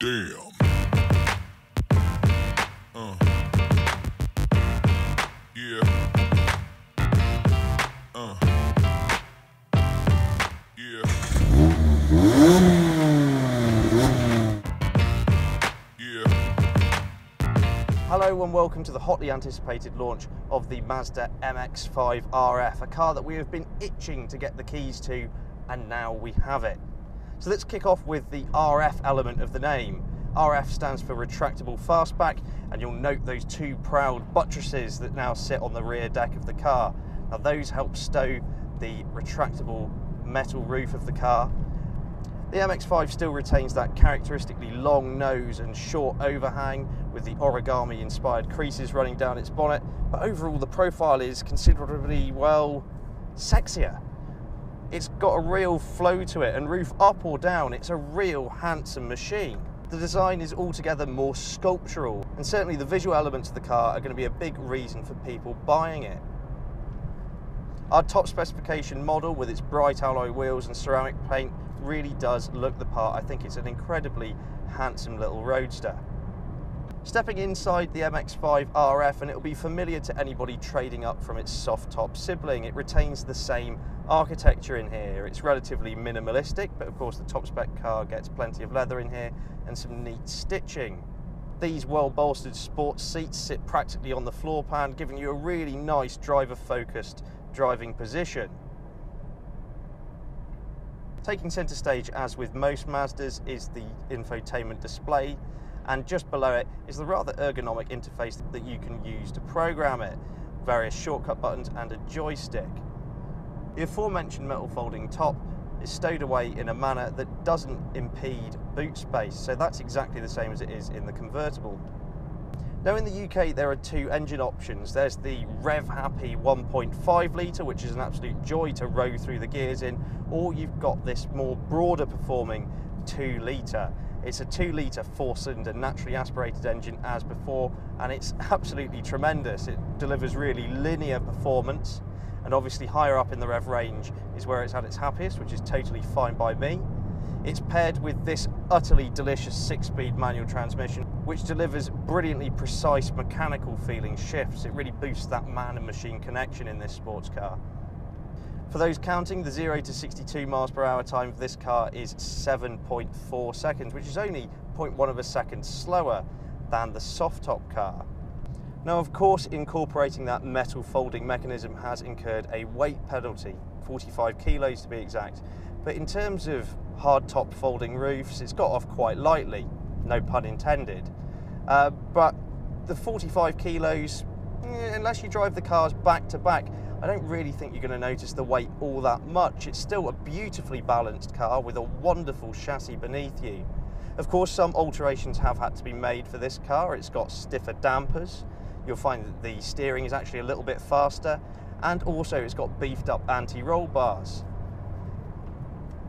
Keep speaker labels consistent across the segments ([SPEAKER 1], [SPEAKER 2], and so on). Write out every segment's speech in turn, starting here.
[SPEAKER 1] Damn. Yeah. Yeah.
[SPEAKER 2] Hello and welcome to the hotly anticipated launch of the Mazda MX-5 RF, a car that we have been itching to get the keys to, and now we have it. So let's kick off with the RF element of the name. RF stands for Retractable Fastback, and you'll note those two proud buttresses that now sit on the rear deck of the car. Now those help stow the retractable metal roof of the car. The MX-5 still retains that characteristically long nose and short overhang with the origami inspired creases running down its bonnet, but overall the profile is considerably, well, sexier. It's got a real flow to it, and roof up or down, it's a real handsome machine. The design is altogether more sculptural, and certainly the visual elements of the car are going to be a big reason for people buying it. Our top specification model with its bright alloy wheels and ceramic paint really does look the part. I think it's an incredibly handsome little roadster. Stepping inside the MX-5 RF, and it'll be familiar to anybody trading up from its soft top sibling, it retains the same architecture in here. It's relatively minimalistic, but of course the top spec car gets plenty of leather in here and some neat stitching. These well bolstered sports seats sit practically on the floor pan, giving you a really nice driver focused driving position. Taking centre stage, as with most Mazdas, is the infotainment display, and just below it is the rather ergonomic interface that you can use to program it, various shortcut buttons and a joystick. The aforementioned metal folding top is stowed away in a manner that doesn't impede boot space, so that's exactly the same as it is in the convertible. Now in the UK there are two engine options. There's the rev-happy 1.5 litre, which is an absolute joy to row through the gears in, or you've got this more broader performing 2 litre. It's a 2 litre 4-cylinder naturally aspirated engine as before, and it's absolutely tremendous. It delivers really linear performance, and obviously higher up in the rev range is where it's at its happiest, which is totally fine by me. It's paired with this utterly delicious 6-speed manual transmission, which delivers brilliantly precise mechanical feeling shifts. It really boosts that man and machine connection in this sports car. For those counting, the 0 to 62 miles per hour time of this car is 7.4 seconds, which is only 0.1 of a second slower than the soft top car. Now of course incorporating that metal folding mechanism has incurred a weight penalty, 45 kilos to be exact, but in terms of hard top folding roofs it's got off quite lightly, no pun intended. But the 45 kilos, unless you drive the cars back to back, I don't really think you're going to notice the weight all that much. It's still a beautifully balanced car with a wonderful chassis beneath you. Of course some alterations have had to be made for this car. It's got stiffer dampers. You'll find that the steering is actually a little bit faster, and also it's got beefed up anti-roll bars.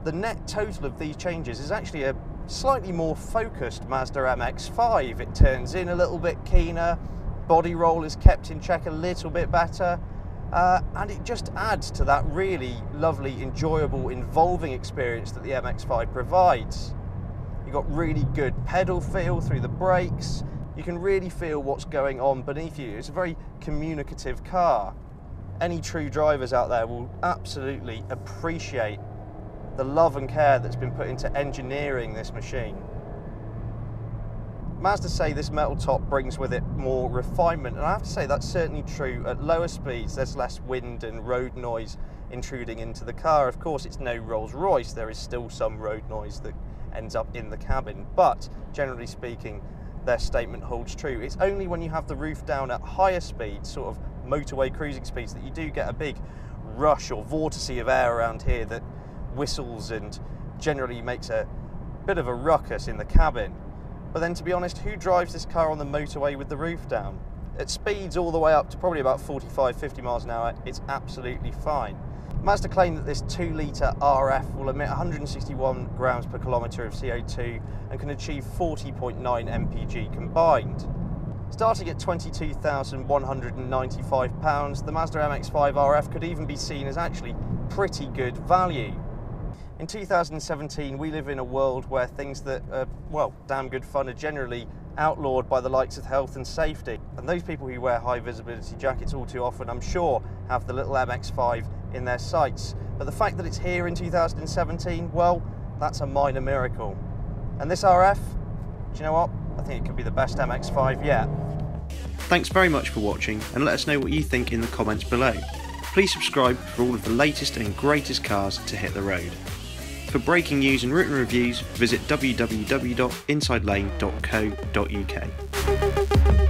[SPEAKER 2] The net total of these changes is actually a slightly more focused Mazda MX-5. It turns in a little bit keener, body roll is kept in check a little bit better, and it just adds to that really lovely, enjoyable, involving experience that the MX-5 provides. You've got really good pedal feel through the brakes. You can really feel what's going on beneath you. It's a very communicative car. Any true drivers out there will absolutely appreciate the love and care that's been put into engineering this machine. Mazda say this metal top brings with it more refinement, and I have to say that's certainly true. At lower speeds there's less wind and road noise intruding into the car. Of course it's no Rolls-Royce, there is still some road noise that ends up in the cabin, but generally speaking their statement holds true. It's only when you have the roof down at higher speeds, sort of motorway cruising speeds, that you do get a big rush or vortice of air around here that whistles and generally makes a bit of a ruckus in the cabin. But then to be honest, who drives this car on the motorway with the roof down? At speeds all the way up to probably about 45-50 miles an hour, it's absolutely fine. Mazda claim that this 2 litre RF will emit 161 grams per kilometre of CO2 and can achieve 40.9 mpg combined. Starting at £22,195, the Mazda MX-5 RF could even be seen as actually pretty good value. In 2017, we live in a world where things that are, well, damn good fun are generally outlawed by the likes of health and safety. And those people who wear high visibility jackets all too often, I'm sure, have the little MX-5 in their sights. But the fact that it's here in 2017, well, that's a minor miracle. And this RF, do you know what? I think it could be the best MX-5 yet.
[SPEAKER 3] Thanks very much for watching, and let us know what you think in the comments below. Please subscribe for all of the latest and greatest cars to hit the road. For breaking news and written reviews, visit www.insidelane.co.uk.